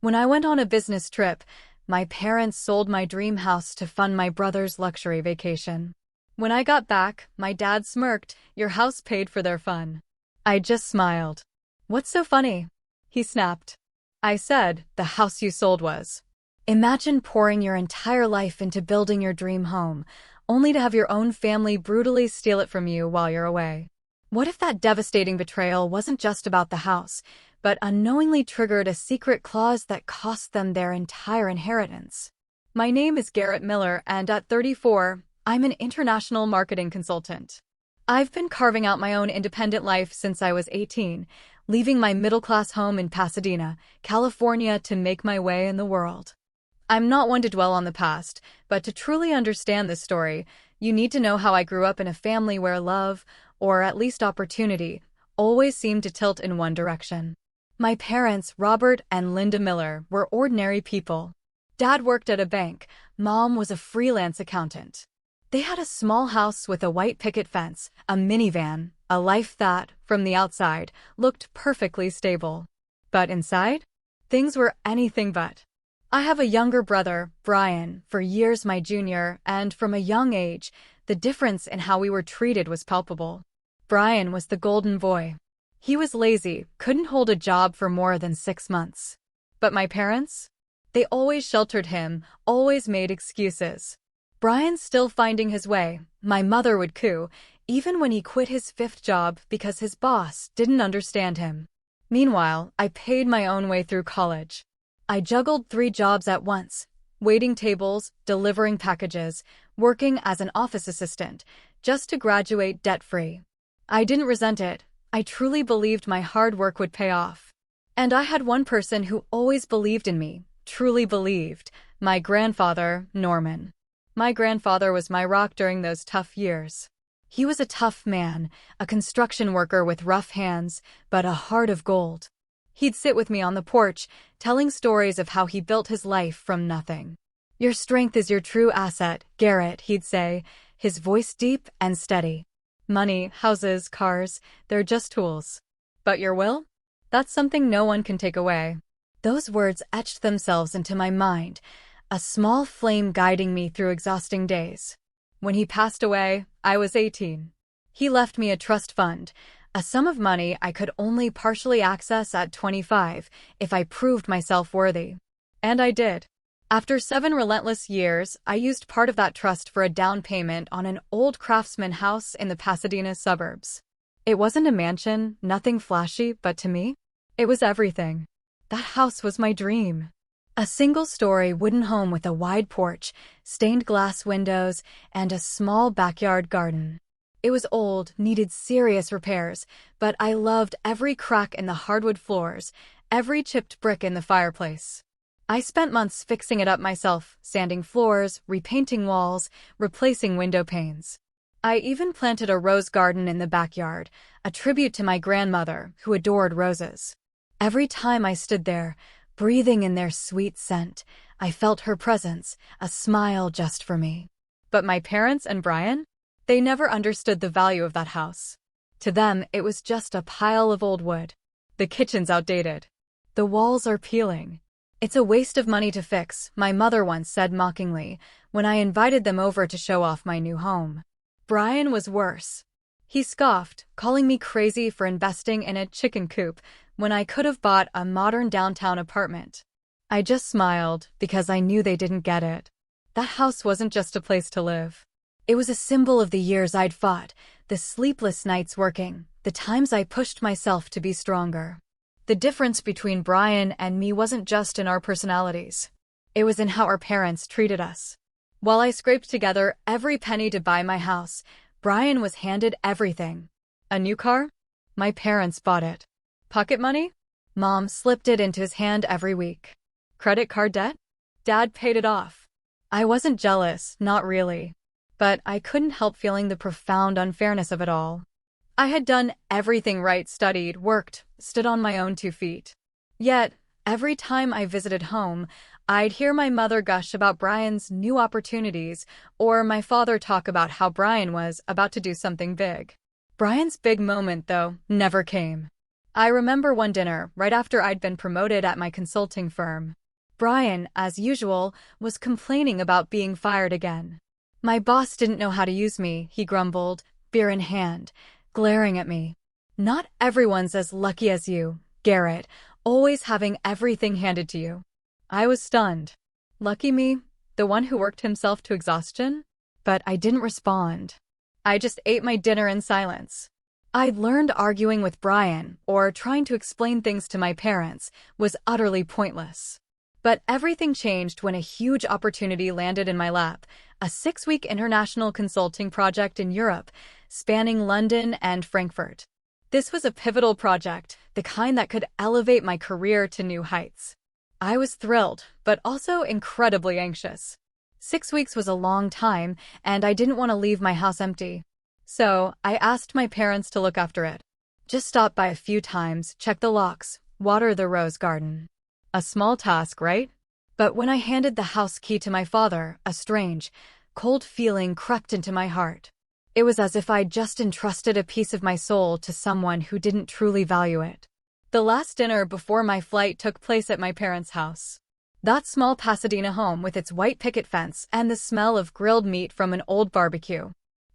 When I went on a business trip, my parents sold my dream house to fund my brother's luxury vacation. When I got back, my dad smirked, "Your house paid for their fun." I just smiled. "What's so funny?" He snapped. I said, "The house you sold was." Imagine pouring your entire life into building your dream home, only to have your own family brutally steal it from you while you're away. What if that devastating betrayal wasn't just about the house, but unknowingly triggered a secret clause that cost them their entire inheritance? My name is Garrett Miller, and at 34, I'm an international marketing consultant. I've been carving out my own independent life since I was 18, leaving my middle-class home in Pasadena, California, to make my way in the world. I'm not one to dwell on the past, but to truly understand this story, you need to know how I grew up in a family where love, or at least opportunity, always seemed to tilt in one direction. My parents, Robert and Linda Miller, were ordinary people. Dad worked at a bank, Mom was a freelance accountant. They had a small house with a white picket fence, a minivan, a life that, from the outside, looked perfectly stable. But inside, things were anything but. I have a younger brother, Brian, for years my junior, and from a young age, the difference in how we were treated was palpable. Brian was the golden boy. He was lazy, couldn't hold a job for more than 6 months. But my parents? They always sheltered him, always made excuses. Brian's still finding his way. My mother would coo, even when he quit his 5th job because his boss didn't understand him. Meanwhile, I paid my own way through college. I juggled 3 jobs at once, waiting tables, delivering packages, working as an office assistant, just to graduate debt-free. I didn't resent it. I truly believed my hard work would pay off. And I had one person who always believed in me, truly believed, my grandfather, Norman. My grandfather was my rock during those tough years. He was a tough man, a construction worker with rough hands, but a heart of gold. He'd sit with me on the porch, telling stories of how he built his life from nothing. "Your strength is your true asset, Garrett," he'd say, his voice deep and steady. "Money, houses, cars, they're just tools. But your will? That's something no one can take away." Those words etched themselves into my mind, a small flame guiding me through exhausting days. When he passed away, I was 18. He left me a trust fund, a sum of money I could only partially access at 25 if I proved myself worthy. And I did. After 7 relentless years, I used part of that trust for a down payment on an old craftsman house in the Pasadena suburbs. It wasn't a mansion, nothing flashy, but to me, it was everything. That house was my dream. A single-story wooden home with a wide porch, stained glass windows, and a small backyard garden. It was old, needed serious repairs, but I loved every crack in the hardwood floors, every chipped brick in the fireplace. I spent months fixing it up myself, sanding floors, repainting walls, replacing window panes. I even planted a rose garden in the backyard, a tribute to my grandmother, who adored roses. Every time I stood there, breathing in their sweet scent, I felt her presence, a smile just for me. But my parents and Brian? They never understood the value of that house. To them, it was just a pile of old wood. The kitchen's outdated. The walls are peeling. "It's a waste of money to fix," my mother once said mockingly, when I invited them over to show off my new home. Brian was worse. He scoffed, calling me crazy for investing in a chicken coop when I could have bought a modern downtown apartment. I just smiled because I knew they didn't get it. That house wasn't just a place to live. It was a symbol of the years I'd fought, the sleepless nights working, the times I pushed myself to be stronger. The difference between Brian and me wasn't just in our personalities. It was in how our parents treated us. While I scraped together every penny to buy my house, Brian was handed everything. A new car? My parents bought it. Pocket money? Mom slipped it into his hand every week. Credit card debt? Dad paid it off. I wasn't jealous, not really. But I couldn't help feeling the profound unfairness of it all. I had done everything right, studied, worked, stood on my own 2 feet. Yet, every time I visited home, I'd hear my mother gush about Brian's new opportunities, or my father talk about how Brian was about to do something big. Brian's big moment, though, never came. I remember one dinner, right after I'd been promoted at my consulting firm. Brian, as usual, was complaining about being fired again. My boss didn't know how to use me, he grumbled, beer in hand, glaring at me. Not everyone's as lucky as you, Garrett, always having everything handed to you. I was stunned. Lucky me? The one who worked himself to exhaustion? But I didn't respond. I just ate my dinner in silence. I'd learned arguing with Brian, or trying to explain things to my parents, was utterly pointless. But everything changed when a huge opportunity landed in my lap, a 6-week international consulting project in Europe, spanning London and Frankfurt. This was a pivotal project, the kind that could elevate my career to new heights. I was thrilled, but also incredibly anxious. 6 weeks was a long time, and I didn't want to leave my house empty. So, I asked my parents to look after it. Just stop by a few times, check the locks, water the rose garden. A small task, right? But when I handed the house key to my father, a strange, cold feeling crept into my heart. It was as if I'd just entrusted a piece of my soul to someone who didn't truly value it. The last dinner before my flight took place at my parents' house. That small Pasadena home with its white picket fence and the smell of grilled meat from an old barbecue.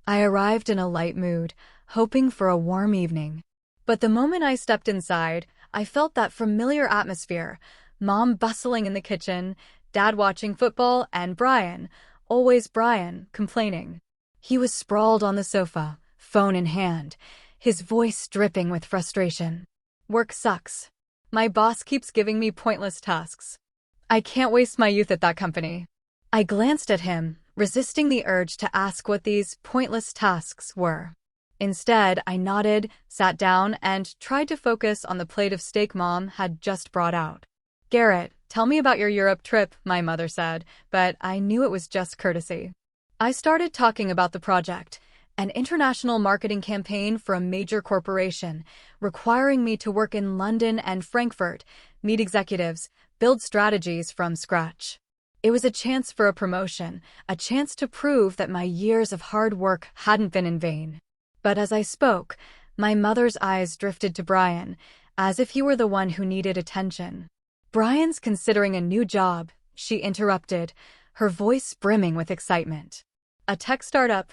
I arrived in a light mood, hoping for a warm evening. But the moment I stepped inside, I felt that familiar atmosphere, Mom bustling in the kitchen, Dad watching football, and Brian, always Brian, complaining. He was sprawled on the sofa, phone in hand, his voice dripping with frustration. Work sucks. My boss keeps giving me pointless tasks. I can't waste my youth at that company. I glanced at him, resisting the urge to ask what these pointless tasks were. Instead, I nodded, sat down, and tried to focus on the plate of steak Mom had just brought out. Garrett, tell me about your Europe trip, my mother said, but I knew it was just courtesy. I started talking about the project, an international marketing campaign for a major corporation, requiring me to work in London and Frankfurt, meet executives, build strategies from scratch. It was a chance for a promotion, a chance to prove that my years of hard work hadn't been in vain. But as I spoke, my mother's eyes drifted to Brian, as if he were the one who needed attention. Brian's considering a new job, she interrupted, her voice brimming with excitement. A tech startup.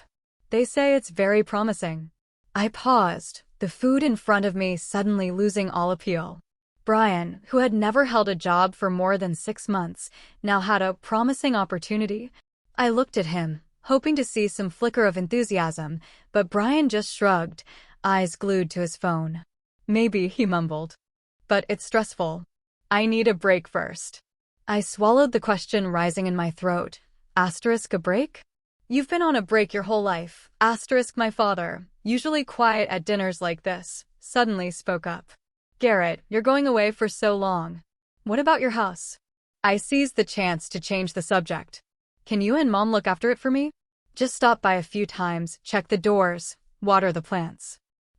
They say it's very promising. I paused, the food in front of me suddenly losing all appeal. Brian, who had never held a job for more than 6 months, now had a promising opportunity. I looked at him, hoping to see some flicker of enthusiasm, but Brian just shrugged, eyes glued to his phone. Maybe, he mumbled. But it's stressful. I need a break first. I swallowed the question rising in my throat. Asterisk a break? You've been on a break your whole life. Asterisk my father, usually quiet at dinners like this, suddenly spoke up. Garrett, you're going away for so long. What about your house? I seized the chance to change the subject. Can you and Mom look after it for me? Just stop by a few times, check the doors, water the plants.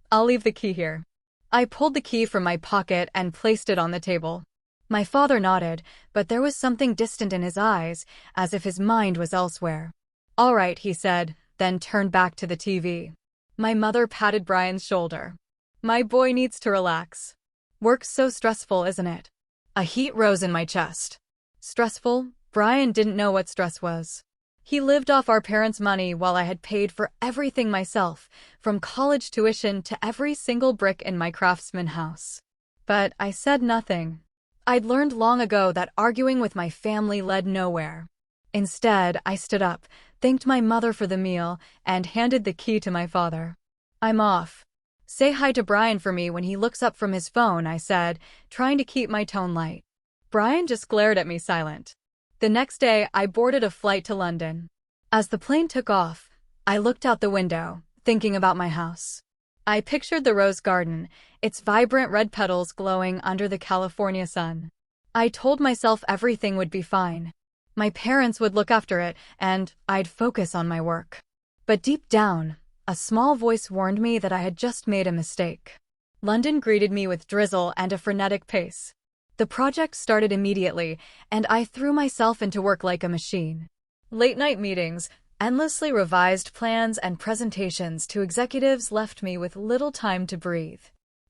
I'll leave the key here. I pulled the key from my pocket and placed it on the table. My father nodded, but there was something distant in his eyes, as if his mind was elsewhere. All right, he said, then turned back to the TV. My mother patted Brian's shoulder. My boy needs to relax. Work's so stressful, isn't it? A heat rose in my chest. Stressful? Brian didn't know what stress was. He lived off our parents' money while I had paid for everything myself, from college tuition to every single brick in my craftsman house. But I said nothing. I'd learned long ago that arguing with my family led nowhere. Instead, I stood up, thanked my mother for the meal, and handed the key to my father. I'm off. Say hi to Brian for me when he looks up from his phone, I said, trying to keep my tone light. Brian just glared at me silent. The next day, I boarded a flight to London. As the plane took off, I looked out the window, thinking about my house. I pictured the rose garden, its vibrant red petals glowing under the California sun. I told myself everything would be fine. My parents would look after it, and I'd focus on my work. But deep down, a small voice warned me that I had just made a mistake. London greeted me with drizzle and a frenetic pace. The project started immediately, and I threw myself into work like a machine. Late-night meetings, endlessly revised plans, and presentations to executives left me with little time to breathe.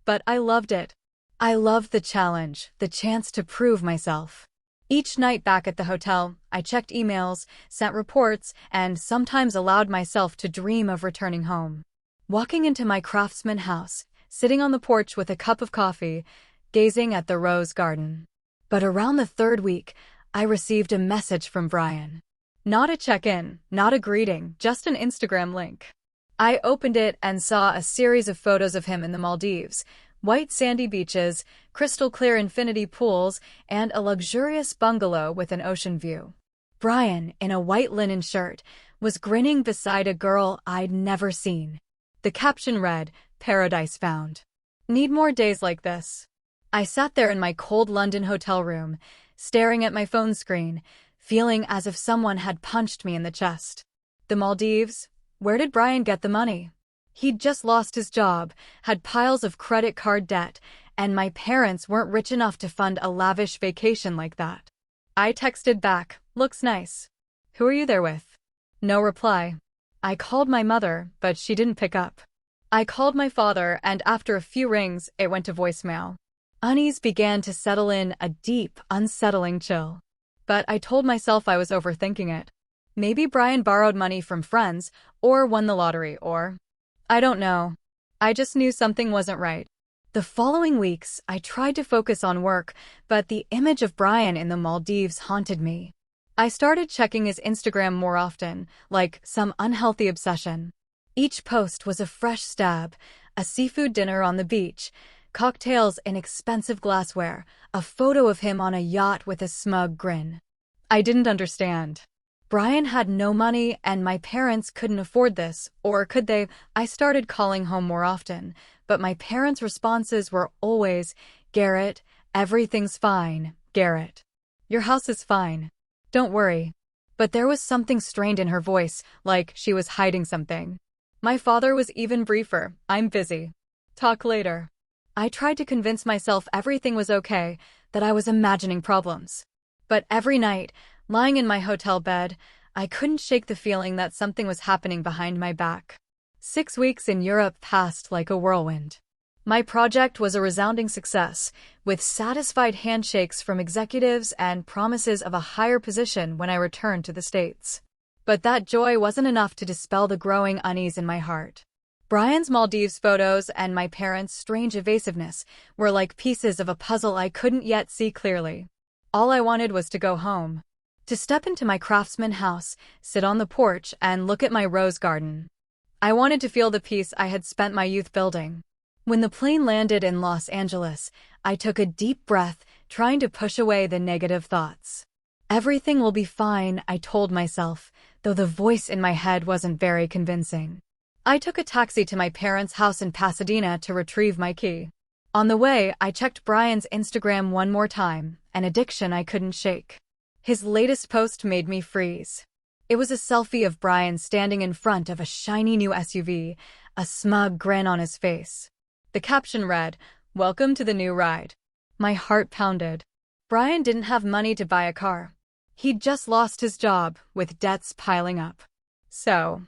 But I loved it. I loved the challenge, the chance to prove myself. Each night back at the hotel, I checked emails, sent reports, and sometimes allowed myself to dream of returning home. Walking into my craftsman house, sitting on the porch with a cup of coffee, gazing at the rose garden. But around the third week, I received a message from Brian. Not a check-in, not a greeting, just an Instagram link. I opened it and saw a series of photos of him in the Maldives, white sandy beaches, crystal clear infinity pools, and a luxurious bungalow with an ocean view. Brian, in a white linen shirt, was grinning beside a girl I'd never seen. The caption read, "Paradise found." Need more days like this. I sat there in my cold London hotel room, staring at my phone screen, feeling as if someone had punched me in the chest. The Maldives? Where did Brian get the money? He'd just lost his job, had piles of credit card debt, and my parents weren't rich enough to fund a lavish vacation like that. I texted back, "Looks nice. Who are you there with?" No reply. I called my mother, but she didn't pick up. I called my father, and after a few rings, it went to voicemail. Unease began to settle in, a deep, unsettling chill. But I told myself I was overthinking it. Maybe Brian borrowed money from friends, or won the lottery, or... I don't know. I just knew something wasn't right. The following weeks, I tried to focus on work, but the image of Brian in the Maldives haunted me. I started checking his Instagram more often, like some unhealthy obsession. Each post was a fresh stab, a seafood dinner on the beach, cocktails in expensive glassware, a photo of him on a yacht with a smug grin. I didn't understand. Brian had no money and my parents couldn't afford this, or could they? I started calling home more often, but my parents' responses were always, "Garrett, everything's fine, Garrett. Your house is fine. Don't worry." But there was something strained in her voice, like she was hiding something. My father was even briefer, "I'm busy. Talk later." I tried to convince myself everything was okay, that I was imagining problems. But every night, lying in my hotel bed, I couldn't shake the feeling that something was happening behind my back. 6 weeks in Europe passed like a whirlwind. My project was a resounding success, with satisfied handshakes from executives and promises of a higher position when I returned to the States. But that joy wasn't enough to dispel the growing unease in my heart. Brian's Maldives photos and my parents' strange evasiveness were like pieces of a puzzle I couldn't yet see clearly. All I wanted was to go home. To step into my craftsman house, sit on the porch, and look at my rose garden. I wanted to feel the peace I had spent my youth building. When the plane landed in Los Angeles, I took a deep breath, trying to push away the negative thoughts. Everything will be fine, I told myself, though the voice in my head wasn't very convincing. I took a taxi to my parents' house in Pasadena to retrieve my key. On the way, I checked Brian's Instagram one more time, an addiction I couldn't shake. His latest post made me freeze. It was a selfie of Brian standing in front of a shiny new SUV, a smug grin on his face. The caption read, "Welcome to the new ride." My heart pounded. Brian didn't have money to buy a car. He'd just lost his job, with debts piling up. So,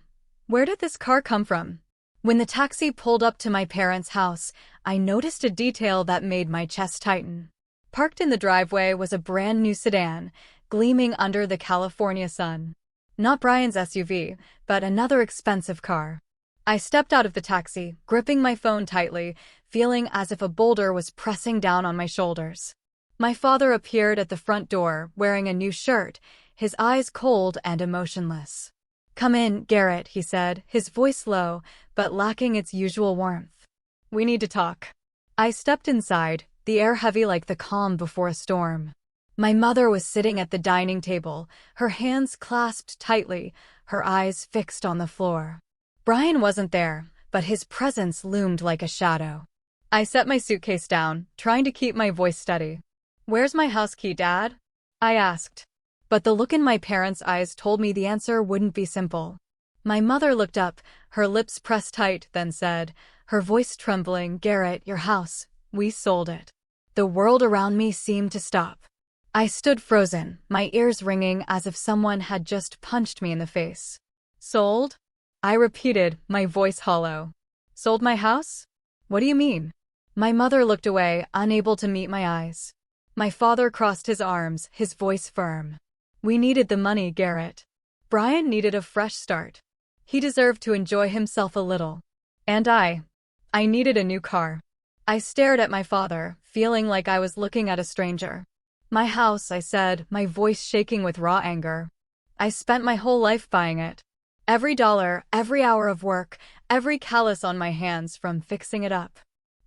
where did this car come from? When the taxi pulled up to my parents' house, I noticed a detail that made my chest tighten. Parked in the driveway was a brand new sedan, gleaming under the California sun. Not Brian's SUV, but another expensive car. I stepped out of the taxi, gripping my phone tightly, feeling as if a boulder was pressing down on my shoulders. My father appeared at the front door, wearing a new shirt, his eyes cold and emotionless. "Come in, Garrett," he said, his voice low, but lacking its usual warmth. "We need to talk." I stepped inside, the air heavy like the calm before a storm. My mother was sitting at the dining table, her hands clasped tightly, her eyes fixed on the floor. Brian wasn't there, but his presence loomed like a shadow. I set my suitcase down, trying to keep my voice steady. "Where's my house key, Dad?" I asked. But the look in my parents' eyes told me the answer wouldn't be simple. My mother looked up, her lips pressed tight, then said, her voice trembling, "Garrett, your house, we sold it." The world around me seemed to stop. I stood frozen, my ears ringing as if someone had just punched me in the face. "Sold?" I repeated, my voice hollow. "Sold my house? What do you mean?" My mother looked away, unable to meet my eyes. My father crossed his arms, his voice firm. We needed the money, Garrett. Brian needed a fresh start. He deserved to enjoy himself a little. And I needed a new car. I stared at my father, feeling like I was looking at a stranger. My house, I said, my voice shaking with raw anger. I spent my whole life buying it. Every dollar, every hour of work, every callus on my hands from fixing it up.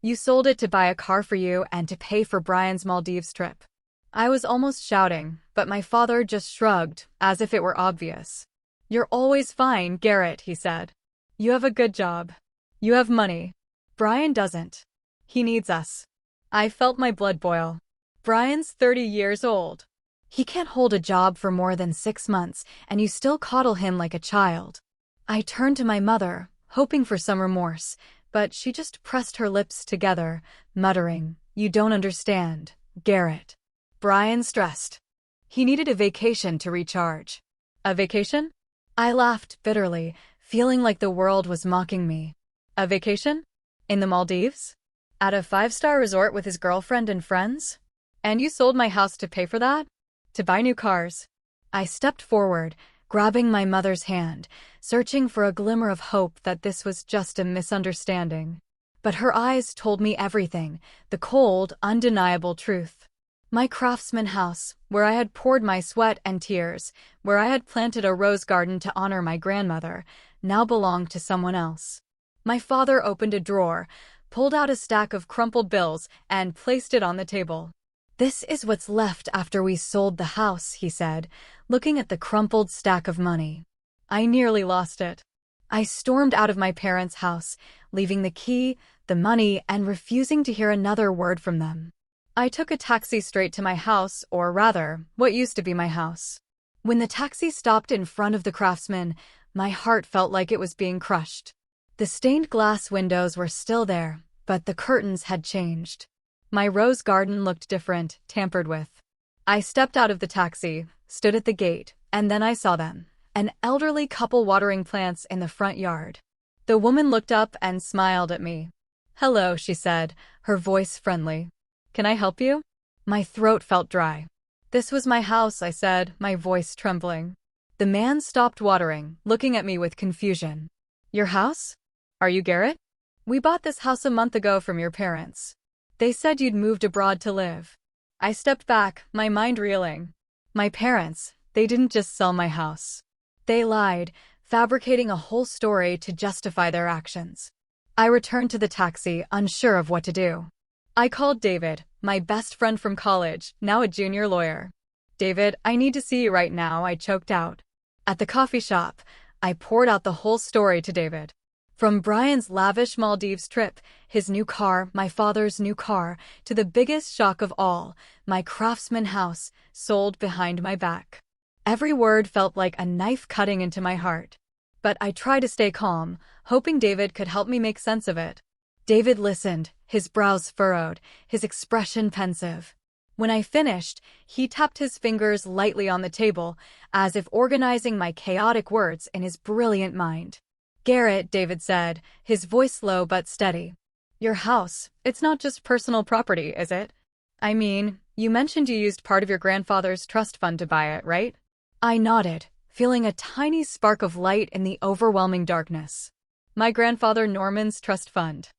You sold it to buy a car for you and to pay for Brian's Maldives trip. I was almost shouting, but my father just shrugged, as if it were obvious. You're always fine, Garrett, he said. You have a good job. You have money. Brian doesn't. He needs us. I felt my blood boil. Brian's 30 years old. He can't hold a job for more than 6 months, and you still coddle him like a child. I turned to my mother, hoping for some remorse, but she just pressed her lips together, muttering, You don't understand, Garrett. Brian stressed. He needed a vacation to recharge. A vacation? I laughed bitterly, feeling like the world was mocking me. A vacation? In the Maldives? At a 5-star resort with his girlfriend and friends? And you sold my house to pay for that? To buy new cars? I stepped forward, grabbing my mother's hand, searching for a glimmer of hope that this was just a misunderstanding. But her eyes told me everything, the cold, undeniable truth. My craftsman house, where I had poured my sweat and tears, where I had planted a rose garden to honor my grandmother, now belonged to someone else. My father opened a drawer, pulled out a stack of crumpled bills, and placed it on the table. This is what's left after we sold the house, he said, looking at the crumpled stack of money. I nearly lost it. I stormed out of my parents' house, leaving the key, the money, and refusing to hear another word from them. I took a taxi straight to my house, or rather, what used to be my house. When the taxi stopped in front of the Craftsman, my heart felt like it was being crushed. The stained glass windows were still there, but the curtains had changed. My rose garden looked different, tampered with. I stepped out of the taxi, stood at the gate, and then I saw them, an elderly couple watering plants in the front yard. The woman looked up and smiled at me. Hello, she said, her voice friendly. Can I help you? My throat felt dry. This was my house, I said, my voice trembling. The man stopped watering, looking at me with confusion. Your house? Are you Garrett? We bought this house a month ago from your parents. They said you'd moved abroad to live. I stepped back, my mind reeling. My parents, they didn't just sell my house. They lied, fabricating a whole story to justify their actions. I returned to the taxi, unsure of what to do. I called David, my best friend from college, now a junior lawyer. David, I need to see you right now, I choked out. At the coffee shop, I poured out the whole story to David. From Brian's lavish Maldives trip, his new car, my father's new car, to the biggest shock of all, my craftsman house, sold behind my back. Every word felt like a knife cutting into my heart. But I tried to stay calm, hoping David could help me make sense of it. David listened, his brows furrowed, his expression pensive. When I finished, he tapped his fingers lightly on the table, as if organizing my chaotic words in his brilliant mind. Garrett, David said, his voice low but steady. Your house, it's not just personal property, is it? I mean, you mentioned you used part of your grandfather's trust fund to buy it, right? I nodded, feeling a tiny spark of light in the overwhelming darkness. My grandfather Norman's trust fund.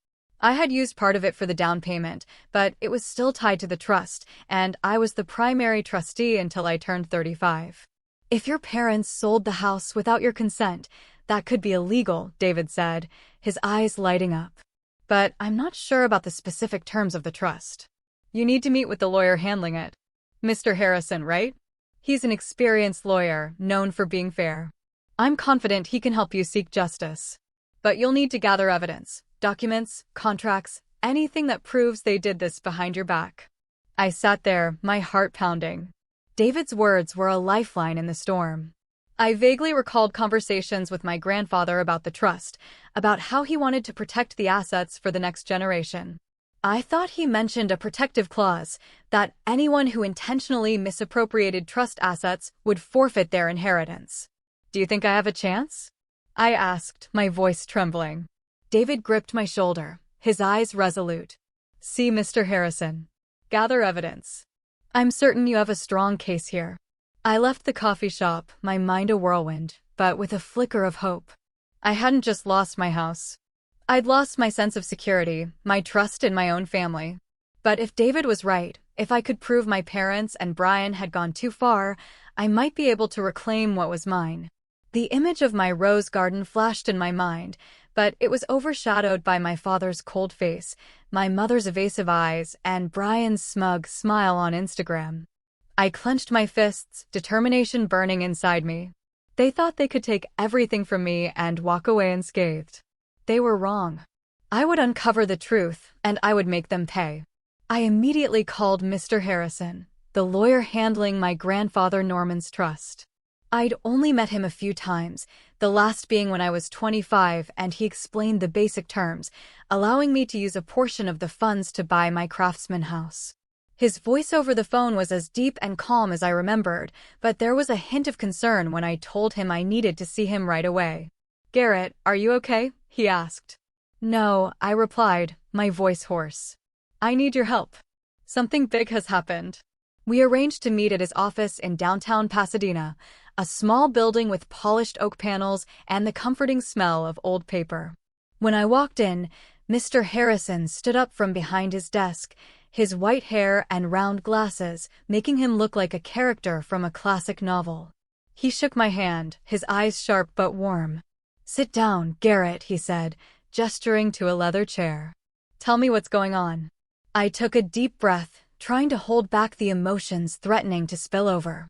I had used part of it for the down payment, but it was still tied to the trust, and I was the primary trustee until I turned 35. If your parents sold the house without your consent, that could be illegal, David said, his eyes lighting up. But I'm not sure about the specific terms of the trust. You need to meet with the lawyer handling it. Mr. Harrison, right? He's an experienced lawyer, known for being fair. I'm confident he can help you seek justice. But you'll need to gather evidence, documents, contracts, anything that proves they did this behind your back. I sat there, my heart pounding. David's words were a lifeline in the storm. I vaguely recalled conversations with my grandfather about the trust, about how he wanted to protect the assets for the next generation. I thought he mentioned a protective clause, that anyone who intentionally misappropriated trust assets would forfeit their inheritance. Do you think I have a chance? I asked, my voice trembling. David gripped my shoulder, his eyes resolute. See Mr. Harrison. Gather evidence. I'm certain you have a strong case here. I left the coffee shop, my mind a whirlwind, but with a flicker of hope. I hadn't just lost my house. I'd lost my sense of security, my trust in my own family. But if David was right, if I could prove my parents and Brian had gone too far, I might be able to reclaim what was mine. The image of my rose garden flashed in my mind, but it was overshadowed by my father's cold face, my mother's evasive eyes, and Brian's smug smile on Instagram. I clenched my fists, determination burning inside me. They thought they could take everything from me and walk away unscathed. They were wrong. I would uncover the truth, and I would make them pay. I immediately called Mr. Harrison, the lawyer handling my grandfather Norman's trust. I'd only met him a few times, the last being when I was 25, and he explained the basic terms, allowing me to use a portion of the funds to buy my Craftsman house. His voice over the phone was as deep and calm as I remembered, but there was a hint of concern when I told him I needed to see him right away. "Garrett, are you okay?" he asked. "No," I replied, my voice hoarse. "I need your help. Something big has happened." We arranged to meet at his office in downtown Pasadena, a small building with polished oak panels and the comforting smell of old paper. When I walked in, Mr. Harrison stood up from behind his desk, his white hair and round glasses making him look like a character from a classic novel. He shook my hand, his eyes sharp but warm. "Sit down, Garrett," he said, gesturing to a leather chair. "Tell me what's going on." I took a deep breath, trying to hold back the emotions threatening to spill over.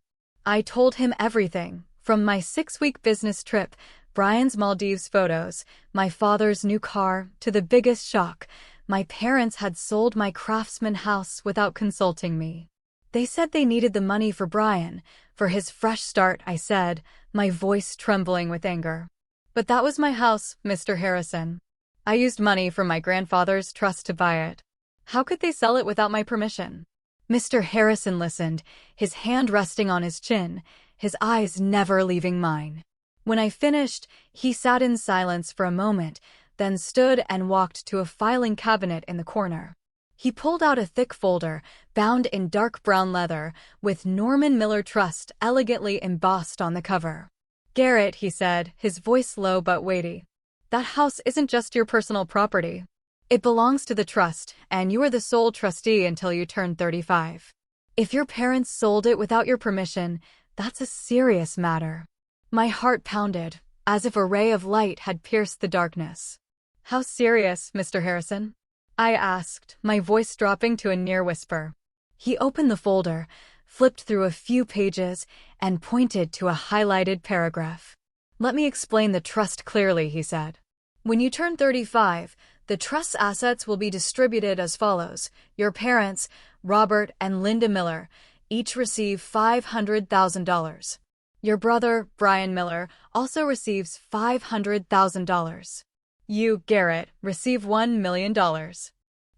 I told him everything, from my 6-week business trip, Brian's Maldives photos, my father's new car, to the biggest shock. My parents had sold my Craftsman house without consulting me. They said they needed the money for Brian, for his fresh start, I said, my voice trembling with anger. "But that was my house, Mr. Harrison. I used money from my grandfather's trust to buy it. How could they sell it without my permission?" Mr. Harrison listened, his hand resting on his chin, his eyes never leaving mine. When I finished, he sat in silence for a moment, then stood and walked to a filing cabinet in the corner. He pulled out a thick folder, bound in dark brown leather, with Norman Miller Trust elegantly embossed on the cover. "Garrett," he said, his voice low but weighty, "that house isn't just your personal property. It belongs to the trust, and you are the sole trustee until you turn 35. If your parents sold it without your permission, that's a serious matter." My heart pounded, as if a ray of light had pierced the darkness. "How serious, Mr. Harrison?" I asked, my voice dropping to a near whisper. He opened the folder, flipped through a few pages, and pointed to a highlighted paragraph. "Let me explain the trust clearly," he said. "When you turn 35, the trust's assets will be distributed as follows. Your parents, Robert and Linda Miller, each receive $500,000. Your brother, Brian Miller, also receives $500,000. You, Garrett, receive $1 million.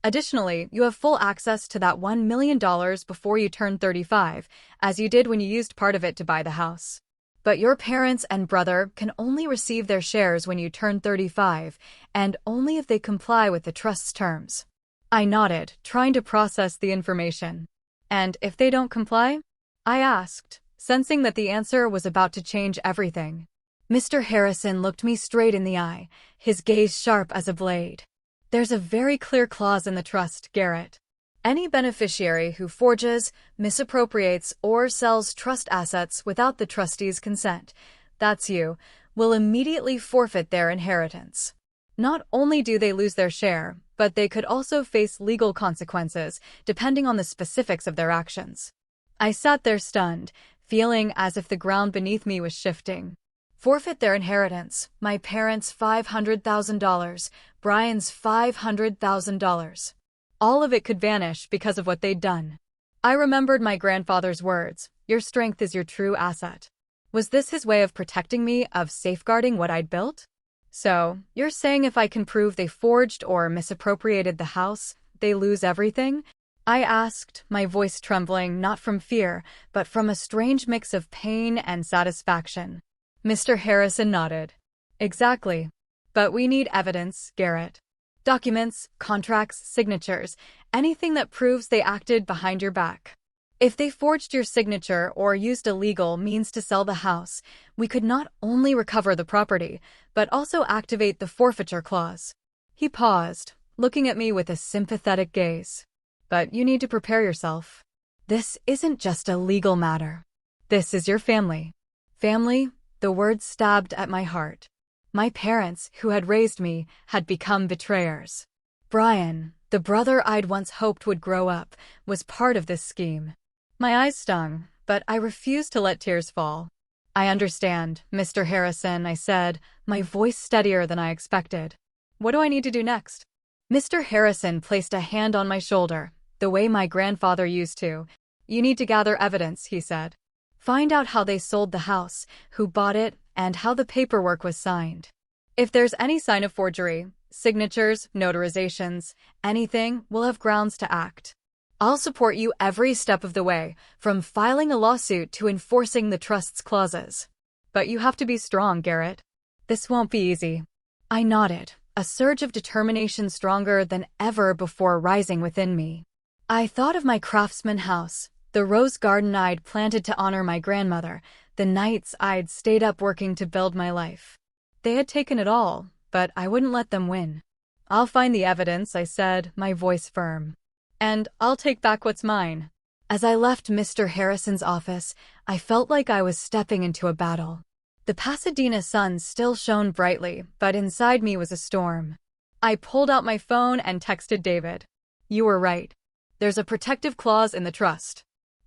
Additionally, you have full access to that $1 million before you turn 35, as you did when you used part of it to buy the house. But your parents and brother can only receive their shares when you turn 35, and only if they comply with the trust's terms." I nodded, trying to process the information. "And if they don't comply?" I asked, sensing that the answer was about to change everything. Mr. Harrison looked me straight in the eye, his gaze sharp as a blade. "There's a very clear clause in the trust, Garrett. Any beneficiary who forges, misappropriates, or sells trust assets without the trustee's consent, that's you, will immediately forfeit their inheritance. Not only do they lose their share, but they could also face legal consequences, depending on the specifics of their actions." I sat there stunned, feeling as if the ground beneath me was shifting. Forfeit their inheritance, my parents' $500,000, Brian's $500,000. All of it could vanish because of what they'd done. I remembered my grandfather's words, "Your strength is your true asset." Was this his way of protecting me, of safeguarding what I'd built? "So, you're saying if I can prove they forged or misappropriated the house, they lose everything?" I asked, my voice trembling not from fear, but from a strange mix of pain and satisfaction. Mr. Harrison nodded. "Exactly. But we need evidence, Garrett. Documents, contracts, signatures, anything that proves they acted behind your back. If they forged your signature or used illegal means to sell the house, we could not only recover the property, but also activate the forfeiture clause. He paused, looking at me with a sympathetic gaze. But you need to prepare yourself. This isn't just a legal matter. This is your family. Family, the word stabbed at my heart. My parents, who had raised me, had become betrayers. Brian, the brother I'd once hoped would grow up, was part of this scheme. My eyes stung, but I refused to let tears fall. I understand, Mr. Harrison, I said, my voice steadier than I expected. What do I need to do next? Mr. Harrison placed a hand on my shoulder, the way my grandfather used to. You need to gather evidence, he said. Find out how they sold the house, who bought it, and how the paperwork was signed. If there's any sign of forgery, signatures, notarizations, anything, we'll have grounds to act. I'll support you every step of the way, from filing a lawsuit to enforcing the trust's clauses. But you have to be strong, Garrett. This won't be easy. I nodded, a surge of determination stronger than ever before rising within me. I thought of my craftsman house, the rose garden I'd planted to honor my grandmother, the nights I'd stayed up working to build my life. They had taken it all, but I wouldn't let them win. I'll find the evidence, I said, my voice firm. And I'll take back what's mine. As I left Mr. Harrison's office, I felt like I was stepping into a battle. The Pasadena sun still shone brightly, but inside me was a storm. I pulled out my phone and texted David. You were right. There's a protective clause in the trust.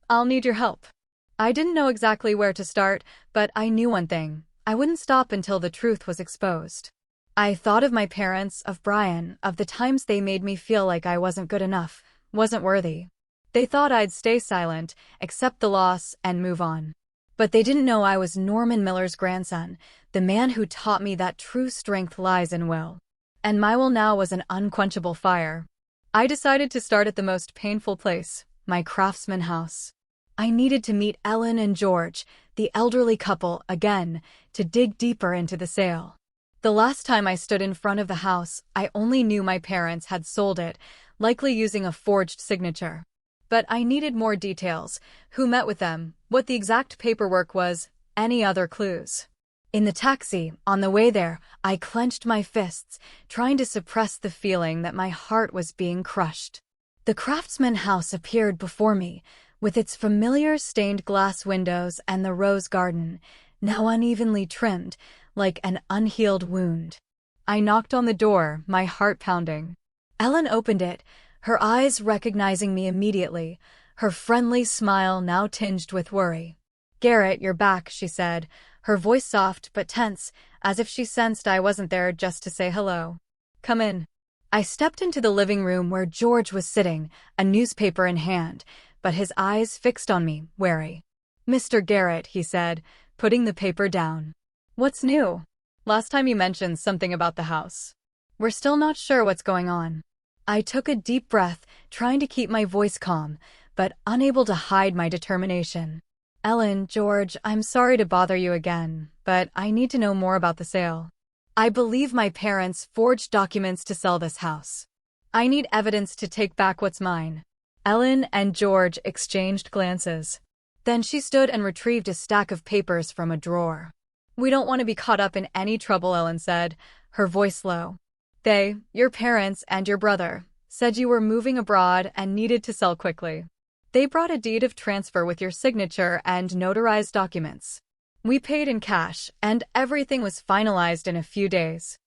I'll need your help. I didn't know exactly where to start, but I knew one thing. I wouldn't stop until the truth was exposed. I thought of my parents, of Brian, of the times they made me feel like I wasn't good enough, wasn't worthy. They thought I'd stay silent, accept the loss, and move on. But they didn't know I was Norman Miller's grandson, the man who taught me that true strength lies in will. And my will now was an unquenchable fire. I decided to start at the most painful place, my craftsman house. I needed to meet Ellen and George, the elderly couple, again, to dig deeper into the sale. The last time I stood in front of the house, I only knew my parents had sold it, likely using a forged signature. But I needed more details: who met with them, what the exact paperwork was, any other clues. In the taxi, on the way there, I clenched my fists, trying to suppress the feeling that my heart was being crushed. The craftsman house appeared before me, with its familiar stained glass windows and the rose garden, now unevenly trimmed, like an unhealed wound. I knocked on the door, my heart pounding. Ellen opened it, her eyes recognizing me immediately, her friendly smile now tinged with worry. "Garrett, you're back," she said, her voice soft but tense, as if she sensed I wasn't there just to say hello. "Come in." I stepped into the living room where George was sitting, a newspaper in hand, but his eyes fixed on me, wary. "Mr. Garrett," he said, putting the paper down. "What's new? Last time you mentioned something about the house. We're still not sure what's going on." I took a deep breath, trying to keep my voice calm, but unable to hide my determination. "Ellen, George, I'm sorry to bother you again, but I need to know more about the sale. I believe my parents forged documents to sell this house. I need evidence to take back what's mine." Ellen and George exchanged glances. Then she stood and retrieved a stack of papers from a drawer. "We don't want to be caught up in any trouble," Ellen said, her voice low. Your parents and your brother, said you were moving abroad and needed to sell quickly. They brought a deed of transfer with your signature and notarized documents. We paid in cash, and everything was finalized in a few days."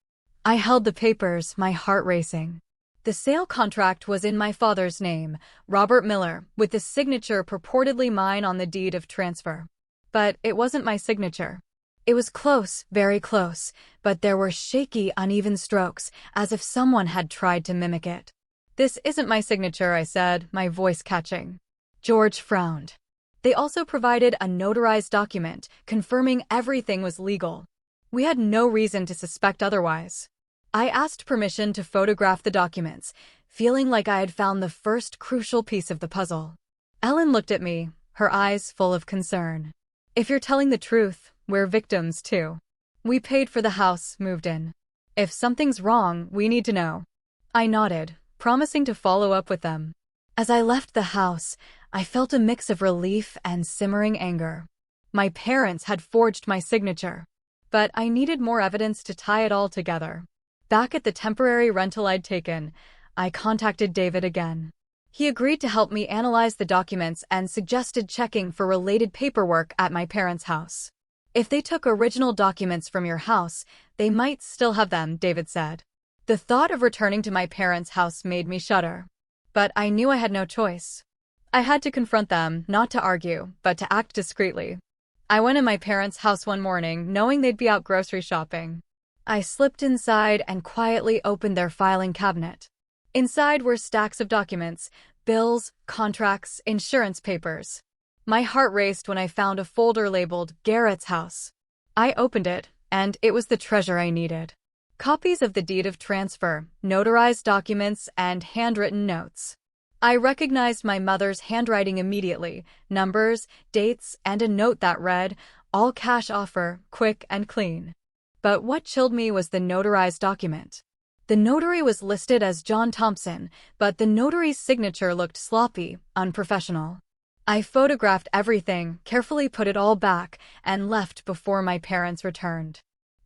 I held the papers, my heart racing. The sale contract was in my father's name, Robert Miller, with the signature purportedly mine on the deed of transfer. But it wasn't my signature. It was close, very close, but there were shaky, uneven strokes, as if someone had tried to mimic it. "This isn't my signature," I said, my voice catching. George frowned. They also provided a notarized document, confirming everything was legal. We had no reason to suspect otherwise. I asked permission to photograph the documents, feeling like I had found the first crucial piece of the puzzle. Ellen looked at me, her eyes full of concern. "If you're telling the truth, we're victims too. We paid for the house, moved in. If something's wrong, we need to know." I nodded, promising to follow up with them. As I left the house, I felt a mix of relief and simmering anger. My parents had forged my signature, but I needed more evidence to tie it all together. Back at the temporary rental I'd taken, I contacted David again. He agreed to help me analyze the documents and suggested checking for related paperwork at my parents' house. If they took original documents from your house, they might still have them, David said. The thought of returning to my parents' house made me shudder. But I knew I had no choice. I had to confront them, not to argue, but to act discreetly. I went in my parents' house one morning, knowing they'd be out grocery shopping. I slipped inside and quietly opened their filing cabinet. Inside were stacks of documents, bills, contracts, insurance papers. My heart raced when I found a folder labeled Garrett's House. I opened it, and it was the treasure I needed. Copies of the deed of transfer, notarized documents, and handwritten notes. I recognized my mother's handwriting immediately, numbers, dates, and a note that read, "All cash offer, quick and clean." But what chilled me was the notarized document. The notary was listed as John Thompson, but the notary's signature looked sloppy, unprofessional. I photographed everything, carefully put it all back, and left before my parents returned.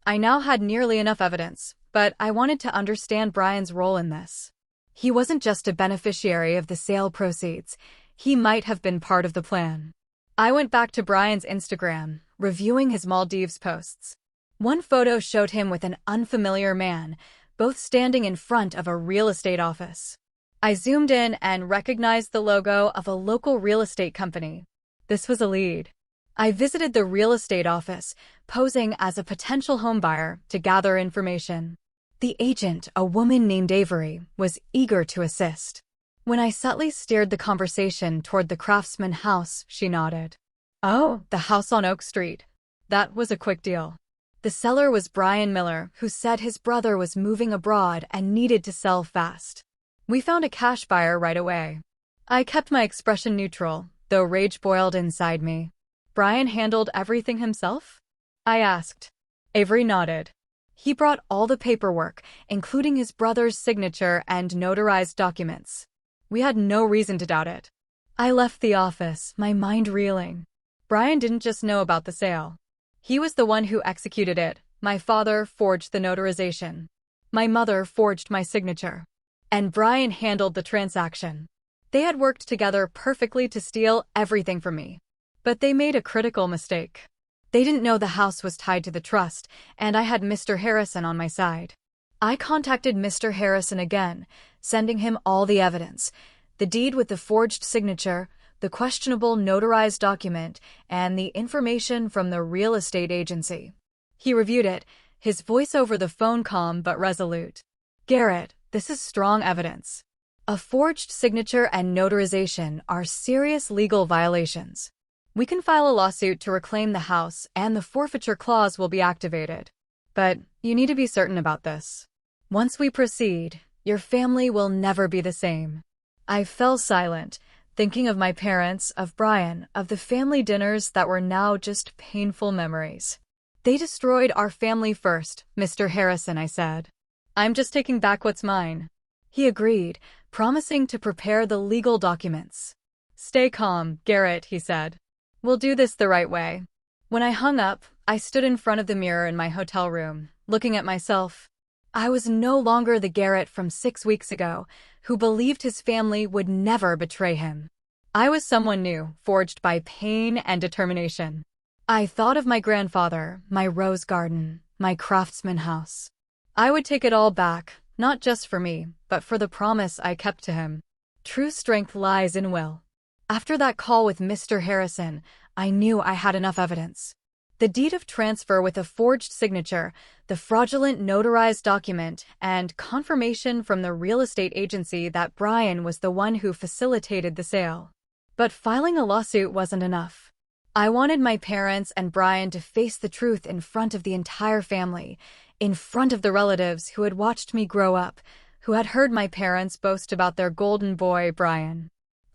I now had nearly enough evidence, but I wanted to understand Brian's role in this. He wasn't just a beneficiary of the sale proceeds. He might have been part of the plan. I went back to Brian's Instagram, reviewing his Maldives posts. One photo showed him with an unfamiliar man, both standing in front of a real estate office. I zoomed in and recognized the logo of a local real estate company. This was a lead. I visited the real estate office, posing as a potential homebuyer to gather information. The agent, a woman named Avery, was eager to assist. When I subtly steered the conversation toward the Craftsman house, she nodded. "Oh, the house on Oak Street. That was a quick deal." The seller was Brian Miller, who said his brother was moving abroad and needed to sell fast. We found a cash buyer right away. I kept my expression neutral, though rage boiled inside me. "Brian handled everything himself?" I asked. Avery nodded. He brought all the paperwork, including his brother's signature and notarized documents. We had no reason to doubt it. I left the office, my mind reeling. Brian didn't just know about the sale. He was the one who executed it. My father forged the notarization. My mother forged my signature. And Brian handled the transaction. They had worked together perfectly to steal everything from me. But they made a critical mistake. They didn't know the house was tied to the trust, and I had Mr. Harrison on my side. I contacted Mr. Harrison again, sending him all the evidence, the deed with the forged signature, the questionable notarized document, and the information from the real estate agency. He reviewed it, his voice over the phone calm but resolute. "Garrett, this is strong evidence. A forged signature and notarization are serious legal violations. We can file a lawsuit to reclaim the house, and the forfeiture clause will be activated. But you need to be certain about this. Once we proceed, your family will never be the same." I fell silent, thinking of my parents, of Brian, of the family dinners that were now just painful memories. "They destroyed our family first, Mr. Harrison," I said. "I'm just taking back what's mine." He agreed, promising to prepare the legal documents. "Stay calm, Garrett," he said. "We'll do this the right way." When I hung up, I stood in front of the mirror in my hotel room, looking at myself. I was no longer the Garrett from 6 weeks ago, who believed his family would never betray him. I was someone new, forged by pain and determination. I thought of my grandfather, my rose garden, my Craftsman house. I would take it all back, not just for me, but for the promise I kept to him. True strength lies in will. After that call with Mr. Harrison, I knew I had enough evidence. The deed of transfer with a forged signature, the fraudulent notarized document, and confirmation from the real estate agency that Brian was the one who facilitated the sale. But filing a lawsuit wasn't enough. I wanted my parents and Brian to face the truth in front of the entire family, in front of the relatives who had watched me grow up, who had heard my parents boast about their golden boy, Brian.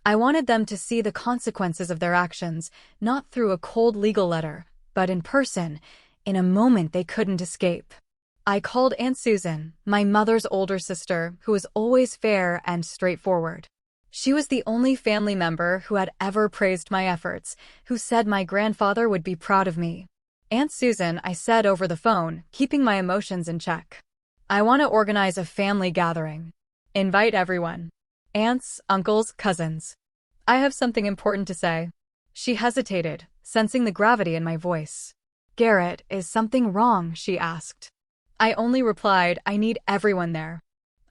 I wanted them to see the consequences of their actions, not through a cold legal letter, but in person, in a moment they couldn't escape. I called Aunt Susan, my mother's older sister, who was always fair and straightforward. She was the only family member who had ever praised my efforts, who said my grandfather would be proud of me. Aunt Susan, I said over the phone, keeping my emotions in check. I want to organize a family gathering. Invite everyone. Aunts, uncles, cousins. I have something important to say. She hesitated, sensing the gravity in my voice. Garrett, is something wrong? She asked. I only replied, I need everyone there.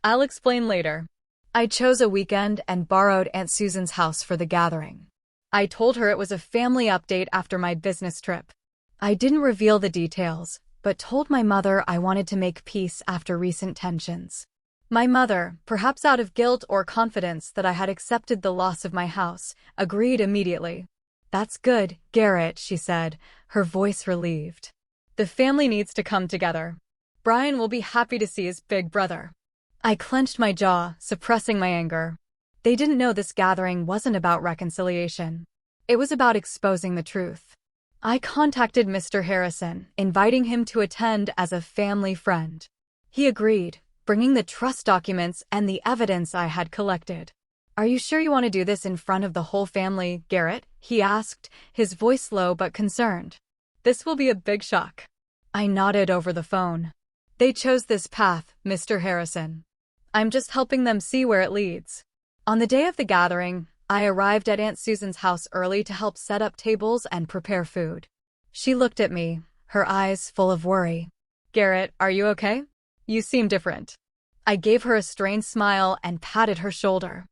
I'll explain later. I chose a weekend and borrowed Aunt Susan's house for the gathering. I told her it was a family update after my business trip. I didn't reveal the details, but told my mother I wanted to make peace after recent tensions. My mother, perhaps out of guilt or confidence that I had accepted the loss of my house, agreed immediately. That's good, Garrett, she said, her voice relieved. The family needs to come together. Brian will be happy to see his big brother. I clenched my jaw, suppressing my anger. They didn't know this gathering wasn't about reconciliation. It was about exposing the truth. I contacted Mr. Harrison, inviting him to attend as a family friend. He agreed, bringing the trust documents and the evidence I had collected. Are you sure you want to do this in front of the whole family, Garrett? He asked, his voice low but concerned. This will be a big shock. I nodded over the phone. They chose this path, Mr. Harrison. I'm just helping them see where it leads. On the day of the gathering, I arrived at Aunt Susan's house early to help set up tables and prepare food. She looked at me, her eyes full of worry. Garrett, are you okay? You seem different. I gave her a strained smile and patted her shoulder.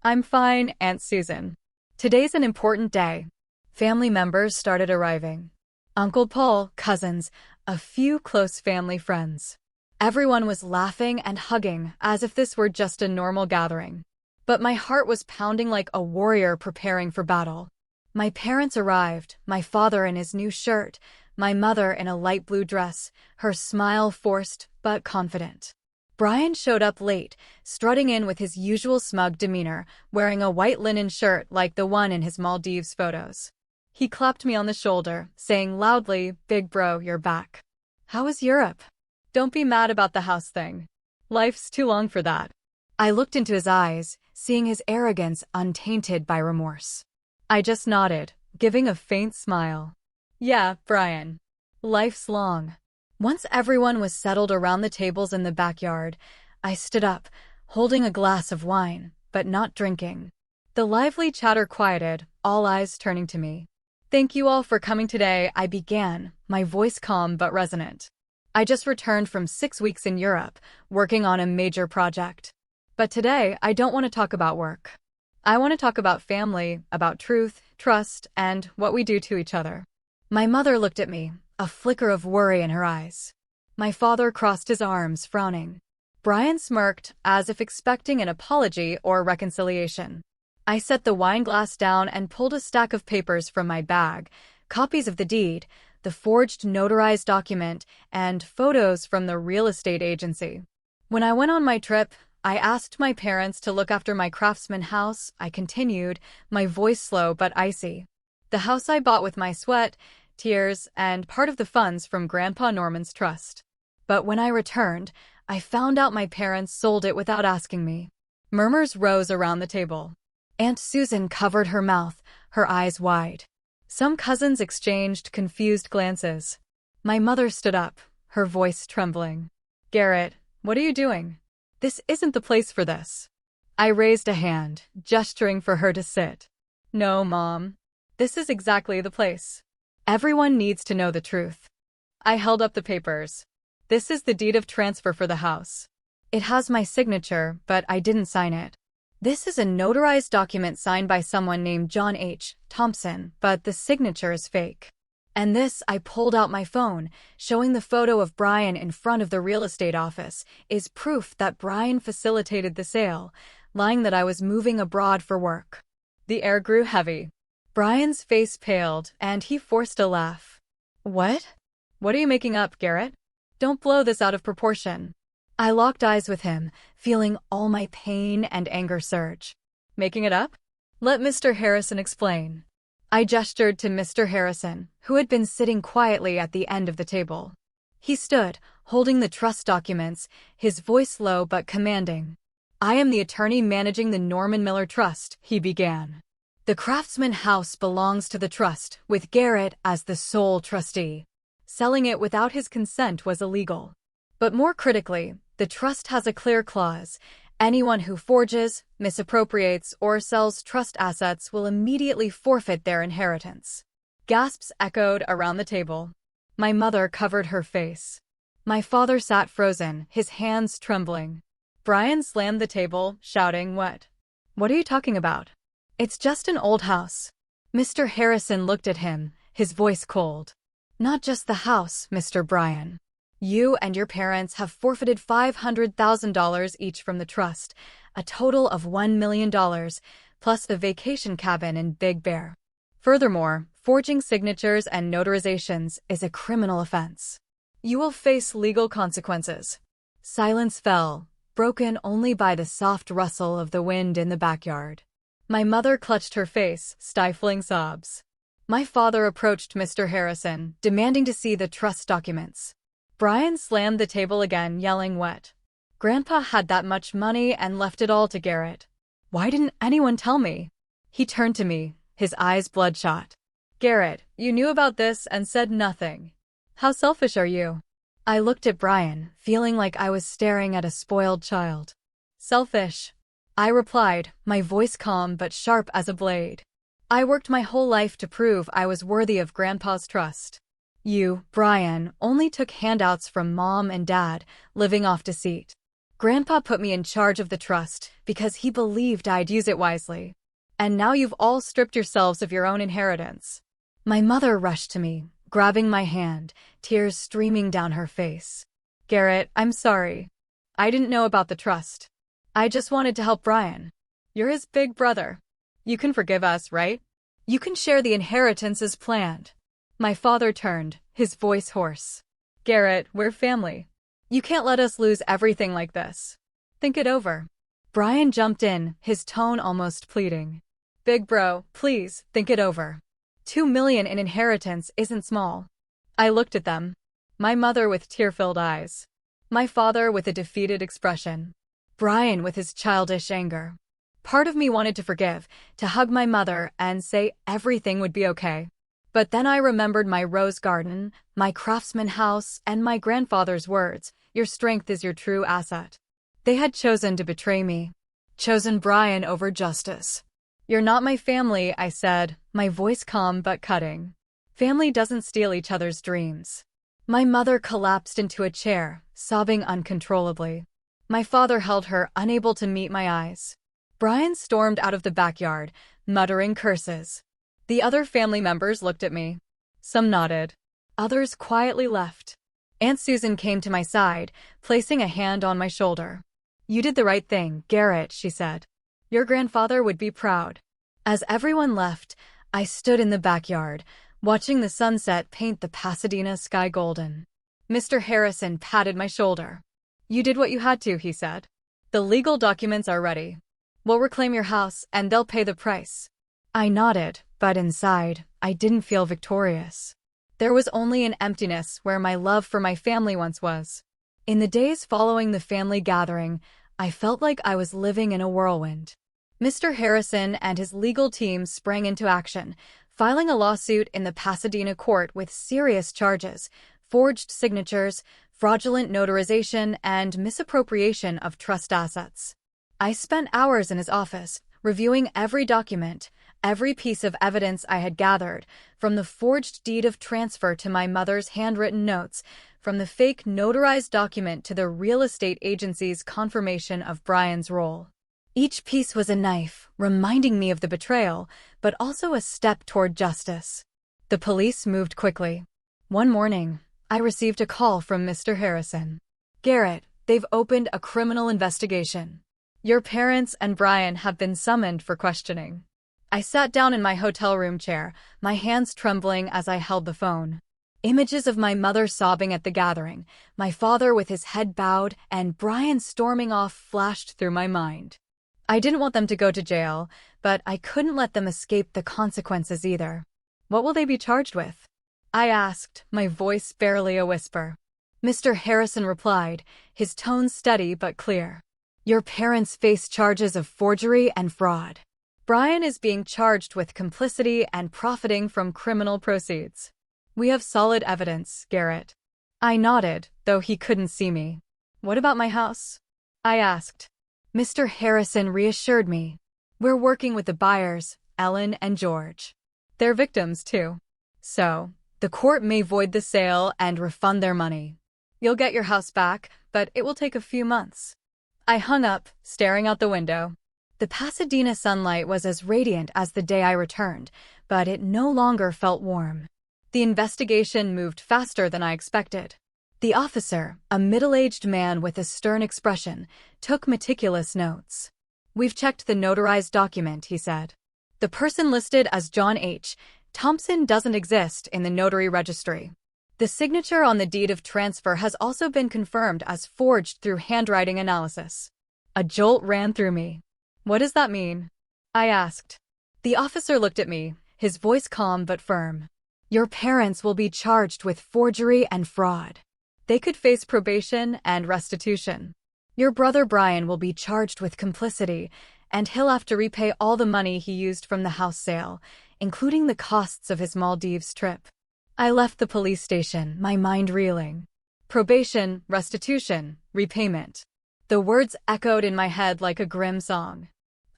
I'm fine, Aunt Susan. Today's an important day. Family members started arriving. Uncle Paul, cousins, a few close family friends. Everyone was laughing and hugging as if this were just a normal gathering. But my heart was pounding like a warrior preparing for battle. My parents arrived, my father in his new shirt, my mother in a light blue dress, her smile forced but confident. Brian showed up late, strutting in with his usual smug demeanor, wearing a white linen shirt like the one in his Maldives photos. He clapped me on the shoulder, saying loudly, Big bro, you're back. How was Europe? Don't be mad about the house thing. Life's too long for that. I looked into his eyes, seeing his arrogance untainted by remorse. I just nodded, giving a faint smile. Yeah, Brian. Life's long. Once everyone was settled around the tables in the backyard, I stood up, holding a glass of wine, but not drinking. The lively chatter quieted, all eyes turning to me. Thank you all for coming today, I began, my voice calm but resonant. I just returned from 6 weeks in Europe, working on a major project. But today, I don't want to talk about work. I want to talk about family, about truth, trust, and what we do to each other. My mother looked at me, a flicker of worry in her eyes. My father crossed his arms, frowning. Brian smirked, as if expecting an apology or reconciliation. I set the wine glass down and pulled a stack of papers from my bag, copies of the deed, the forged notarized document, and photos from the real estate agency. When I went on my trip, I asked my parents to look after my craftsman house, I continued, my voice slow but icy. The house I bought with my sweat, tears, and part of the funds from Grandpa Norman's trust. But when I returned, I found out my parents sold it without asking me. Murmurs rose around the table. Aunt Susan covered her mouth, her eyes wide. Some cousins exchanged confused glances. My mother stood up, her voice trembling. Garrett, what are you doing? This isn't the place for this. I raised a hand, gesturing for her to sit. No, Mom. This is exactly the place. Everyone needs to know the truth. I held up the papers. This is the deed of transfer for the house. It has my signature, but I didn't sign it. This is a notarized document signed by someone named John H. Thompson, but the signature is fake. And this, I pulled out my phone, showing the photo of Brian in front of the real estate office, is proof that Brian facilitated the sale, lying that I was moving abroad for work. The air grew heavy. Brian's face paled, and he forced a laugh. What? What are you making up, Garrett? Don't blow this out of proportion. I locked eyes with him, feeling all my pain and anger surge. Making it up? Let Mr. Harrison explain. I gestured to Mr. Harrison, who had been sitting quietly at the end of the table. He stood, holding the trust documents, his voice low but commanding. "I am the attorney managing the Norman Miller Trust," he began. "The Craftsman House belongs to the trust, with Garrett as the sole trustee. Selling it without his consent was illegal. But more critically, the trust has a clear clause. Anyone who forges, misappropriates, or sells trust assets will immediately forfeit their inheritance." Gasps echoed around the table. My mother covered her face. My father sat frozen, his hands trembling. Brian slammed the table, shouting, What are you talking about? It's just an old house." Mr. Harrison looked at him, his voice cold. "Not just the house, Mr. Brian. You and your parents have forfeited $500,000 each from the trust, a total of $1 million, plus the vacation cabin in Big Bear. Furthermore, forging signatures and notarizations is a criminal offense. You will face legal consequences." Silence fell, broken only by the soft rustle of the wind in the backyard. My mother clutched her face, stifling sobs. My father approached Mr. Harrison, demanding to see the trust documents. Brian slammed the table again, yelling, Grandpa had that much money and left it all to Garrett. Why didn't anyone tell me?" He turned to me, his eyes bloodshot. "Garrett, you knew about this and said nothing. How selfish are you?" I looked at Brian, feeling like I was staring at a spoiled child. "Selfish," I replied, my voice calm but sharp as a blade. "I worked my whole life to prove I was worthy of Grandpa's trust. You, Brian, only took handouts from Mom and Dad, living off deceit. Grandpa put me in charge of the trust because he believed I'd use it wisely. And now you've all stripped yourselves of your own inheritance." My mother rushed to me, grabbing my hand, tears streaming down her face. "Garrett, I'm sorry. I didn't know about the trust. I just wanted to help Brian. You're his big brother. You can forgive us, right? You can share the inheritance as planned." My father turned, his voice hoarse. "Garrett, we're family. You can't let us lose everything like this. Think it over." Brian jumped in, his tone almost pleading. "Big bro, please, think it over. $2 million in inheritance isn't small." I looked at them. My mother with tear-filled eyes. My father with a defeated expression. Brian with his childish anger. Part of me wanted to forgive, to hug my mother and say everything would be okay. But then I remembered my rose garden, my Craftsman House, and my grandfather's words, "Your strength is your true asset." They had chosen to betray me. Chosen Brian over justice. "You're not my family," I said, my voice calm but cutting. "Family doesn't steal each other's dreams." My mother collapsed into a chair, sobbing uncontrollably. My father held her, unable to meet my eyes. Brian stormed out of the backyard, muttering curses. The other family members looked at me. Some nodded. Others quietly left. Aunt Susan came to my side, placing a hand on my shoulder. "You did the right thing, Garrett," she said. "Your grandfather would be proud." As everyone left, I stood in the backyard, watching the sunset paint the Pasadena sky golden. Mr. Harrison patted my shoulder. "You did what you had to," he said. "The legal documents are ready. We'll reclaim your house, and they'll pay the price." I nodded, but inside, I didn't feel victorious. There was only an emptiness where my love for my family once was. In the days following the family gathering, I felt like I was living in a whirlwind. Mr. Harrison and his legal team sprang into action, filing a lawsuit in the Pasadena court with serious charges: forged signatures, fraudulent notarization, and misappropriation of trust assets. I spent hours in his office, reviewing every document, every piece of evidence I had gathered, from the forged deed of transfer to my mother's handwritten notes, from the fake notarized document to the real estate agency's confirmation of Brian's role. Each piece was a knife, reminding me of the betrayal, but also a step toward justice. The police moved quickly. One morning, I received a call from Mr. Harrison. "Garrett, they've opened a criminal investigation. Your parents and Brian have been summoned for questioning." I sat down in my hotel room chair, my hands trembling as I held the phone. Images of my mother sobbing at the gathering, my father with his head bowed, and Brian storming off flashed through my mind. I didn't want them to go to jail, but I couldn't let them escape the consequences either. "What will they be charged with?" I asked, my voice barely a whisper. Mr. Harrison replied, his tone steady but clear. Your parents face charges of forgery and fraud. Brian is being charged with complicity and profiting from criminal proceeds. We have solid evidence, Garrett. I nodded, though he couldn't see me. What about my house? I asked. Mr. Harrison reassured me. We're working with the buyers, Ellen and George. They're victims, too. So, the court may void the sale and refund their money. You'll get your house back, but it will take a few months. I hung up, staring out the window. The Pasadena sunlight was as radiant as the day I returned, but it no longer felt warm. The investigation moved faster than I expected. The officer, a middle-aged man with a stern expression, took meticulous notes. We've checked the notarized document, he said. The person listed as John H. Thompson doesn't exist in the notary registry. The signature on the deed of transfer has also been confirmed as forged through handwriting analysis. A jolt ran through me. What does that mean? I asked. The officer looked at me, his voice calm but firm. Your parents will be charged with forgery and fraud. They could face probation and restitution. Your brother Brian will be charged with complicity, and he'll have to repay all the money he used from the house sale, including the costs of his Maldives trip. I left the police station, my mind reeling. Probation, restitution, repayment. The words echoed in my head like a grim song.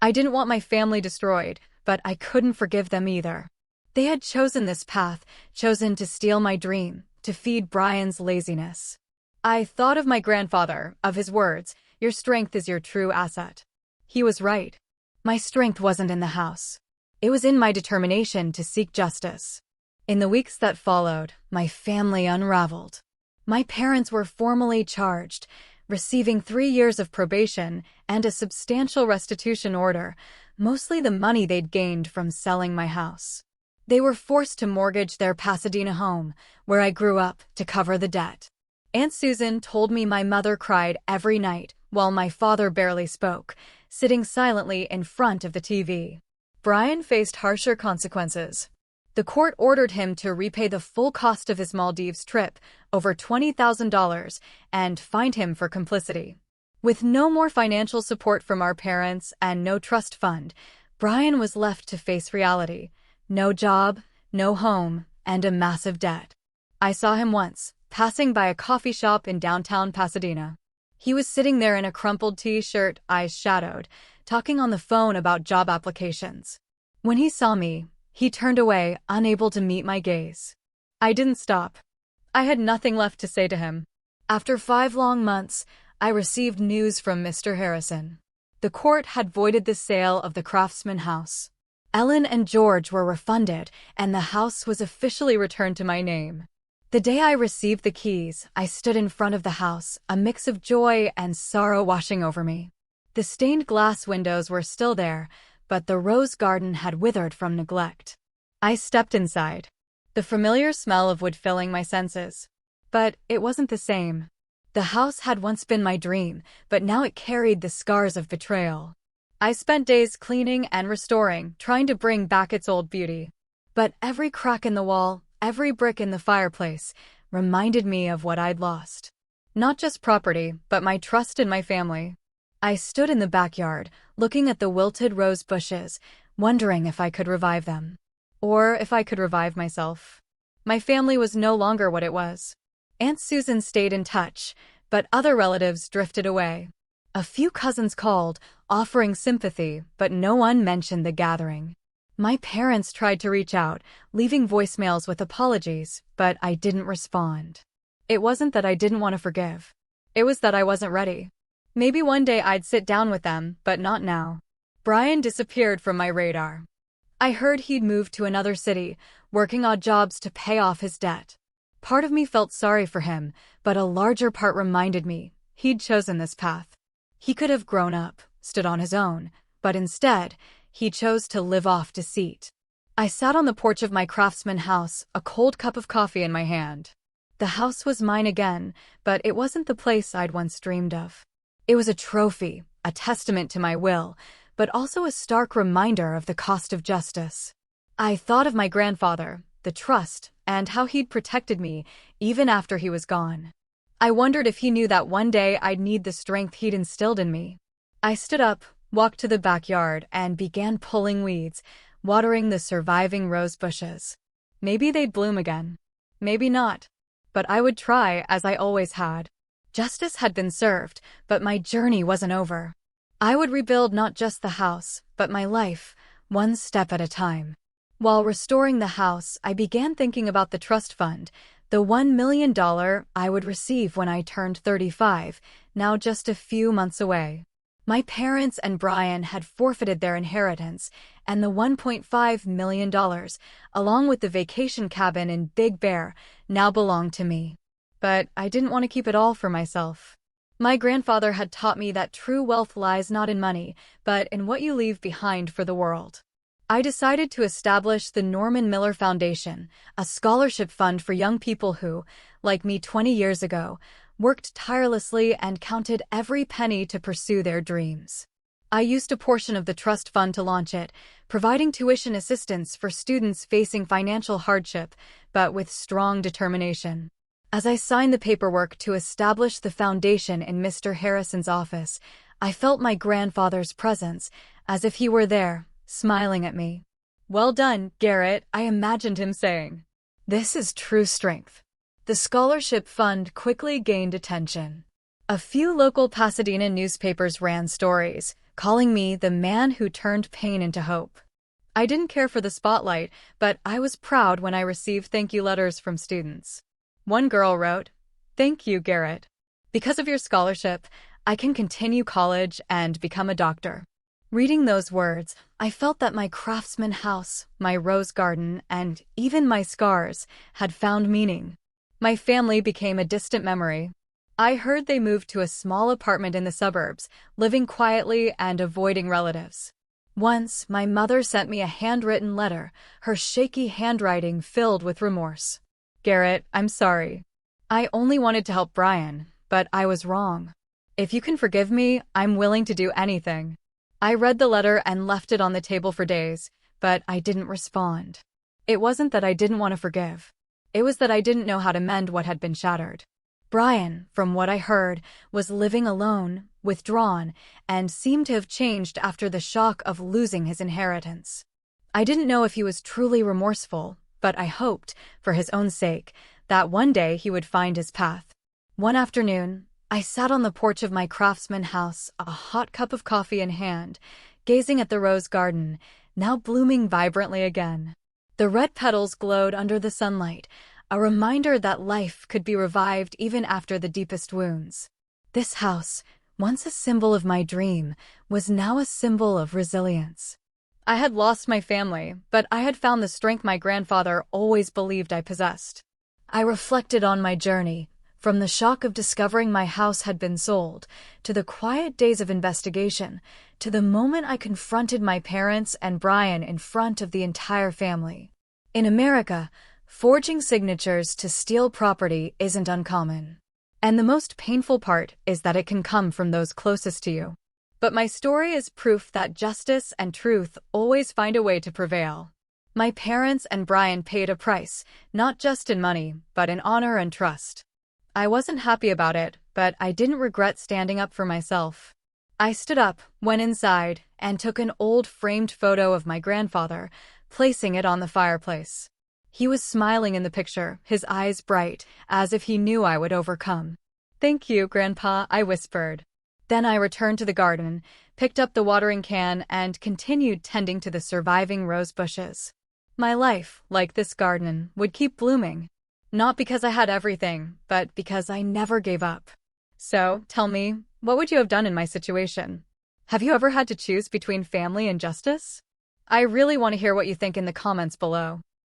I didn't want my family destroyed, but I couldn't forgive them either. They had chosen this path, chosen to steal my dream, to feed Brian's laziness. I thought of my grandfather, of his words, your strength is your true asset. He was right. My strength wasn't in the house. It was in my determination to seek justice. In the weeks that followed, my family unraveled. My parents were formally charged, receiving 3 years of probation and a substantial restitution order, mostly the money they'd gained from selling my house. They were forced to mortgage their Pasadena home, where I grew up, to cover the debt. Aunt Susan told me my mother cried every night, while my father barely spoke, sitting silently in front of the TV. Brian faced harsher consequences. The court ordered him to repay the full cost of his Maldives trip, over $20,000, and fined him for complicity. With no more financial support from our parents and no trust fund, Brian was left to face reality. No job, no home, and a massive debt. I saw him once, passing by a coffee shop in downtown Pasadena. He was sitting there in a crumpled t-shirt, eyes shadowed, talking on the phone about job applications. When he saw me, he turned away, unable to meet my gaze. I didn't stop. I had nothing left to say to him. After 5 long months, I received news from Mr. Harrison. The court had voided the sale of the Craftsman house. Ellen and George were refunded, and the house was officially returned to my name. The day I received the keys, I stood in front of the house, a mix of joy and sorrow washing over me. The stained glass windows were still there, but the rose garden had withered from neglect. I stepped inside, the familiar smell of wood filling my senses. But it wasn't the same. The house had once been my dream, but now it carried the scars of betrayal. I spent days cleaning and restoring, trying to bring back its old beauty. But every crack in the wall, every brick in the fireplace, reminded me of what I'd lost. Not just property, but my trust in my family. I stood in the backyard, looking at the wilted rose bushes, wondering if I could revive them. Or if I could revive myself. My family was no longer what it was. Aunt Susan stayed in touch, but other relatives drifted away. A few cousins called, offering sympathy, but no one mentioned the gathering. My parents tried to reach out, leaving voicemails with apologies, but I didn't respond. It wasn't that I didn't want to forgive. It was that I wasn't ready. Maybe one day I'd sit down with them, but not now. Brian disappeared from my radar. I heard he'd moved to another city, working odd jobs to pay off his debt. Part of me felt sorry for him, but a larger part reminded me he'd chosen this path. He could have grown up, stood on his own, but instead, he chose to live off deceit. I sat on the porch of my Craftsman house, a cold cup of coffee in my hand. The house was mine again, but it wasn't the place I'd once dreamed of. It was a trophy, a testament to my will, but also a stark reminder of the cost of justice. I thought of my grandfather, the trust, and how he'd protected me, even after he was gone. I wondered if he knew that one day I'd need the strength he'd instilled in me. I stood up, walked to the backyard, and began pulling weeds, watering the surviving rose bushes. Maybe they'd bloom again. Maybe not. But I would try, as I always had. Justice had been served, but my journey wasn't over. I would rebuild not just the house, but my life, one step at a time. While restoring the house, I began thinking about the trust fund, the $1 million I would receive when I turned 35, now just a few months away. My parents and Brian had forfeited their inheritance, and the $1.5 million, along with the vacation cabin in Big Bear, now belonged to me. But I didn't want to keep it all for myself. My grandfather had taught me that true wealth lies not in money, but in what you leave behind for the world. I decided to establish the Norman Miller Foundation, a scholarship fund for young people who, like me 20 years ago, worked tirelessly and counted every penny to pursue their dreams. I used a portion of the trust fund to launch it, providing tuition assistance for students facing financial hardship, but with strong determination. As I signed the paperwork to establish the foundation in Mr. Harrison's office, I felt my grandfather's presence, as if he were there, smiling at me. "Well done, Garrett," I imagined him saying. "This is true strength." The scholarship fund quickly gained attention. A few local Pasadena newspapers ran stories, calling me the man who turned pain into hope. I didn't care for the spotlight, but I was proud when I received thank you letters from students. One girl wrote, "Thank you, Garrett. Because of your scholarship, I can continue college and become a doctor." Reading those words, I felt that my craftsman house, my rose garden, and even my scars had found meaning. My family became a distant memory. I heard they moved to a small apartment in the suburbs, living quietly and avoiding relatives. Once, my mother sent me a handwritten letter, her shaky handwriting filled with remorse. "Garrett, I'm sorry. I only wanted to help Brian, but I was wrong. If you can forgive me, I'm willing to do anything." I read the letter and left it on the table for days, but I didn't respond. It wasn't that I didn't want to forgive. It was that I didn't know how to mend what had been shattered. Brian, from what I heard, was living alone, withdrawn, and seemed to have changed after the shock of losing his inheritance. I didn't know if he was truly remorseful, but I hoped, for his own sake, that one day he would find his path. One afternoon, I sat on the porch of my craftsman house, a hot cup of coffee in hand, gazing at the rose garden, now blooming vibrantly again. The red petals glowed under the sunlight, a reminder that life could be revived even after the deepest wounds. This house, once a symbol of my dream, was now a symbol of resilience. I had lost my family, but I had found the strength my grandfather always believed I possessed. I reflected on my journey, from the shock of discovering my house had been sold, to the quiet days of investigation, to the moment I confronted my parents and Brian in front of the entire family. In America, forging signatures to steal property isn't uncommon. And the most painful part is that it can come from those closest to you. But my story is proof that justice and truth always find a way to prevail. My parents and Brian paid a price, not just in money, but in honor and trust. I wasn't happy about it, but I didn't regret standing up for myself. I stood up, went inside, and took an old framed photo of my grandfather, placing it on the fireplace. He was smiling in the picture, his eyes bright, as if he knew I would overcome. "Thank you, Grandpa," I whispered. Then I returned to the garden, picked up the watering can, and continued tending to the surviving rose bushes. My life, like this garden, would keep blooming. Not because I had everything, but because I never gave up. So, tell me, what would you have done in my situation? Have you ever had to choose between family and justice? I really want to hear what you think in the comments below.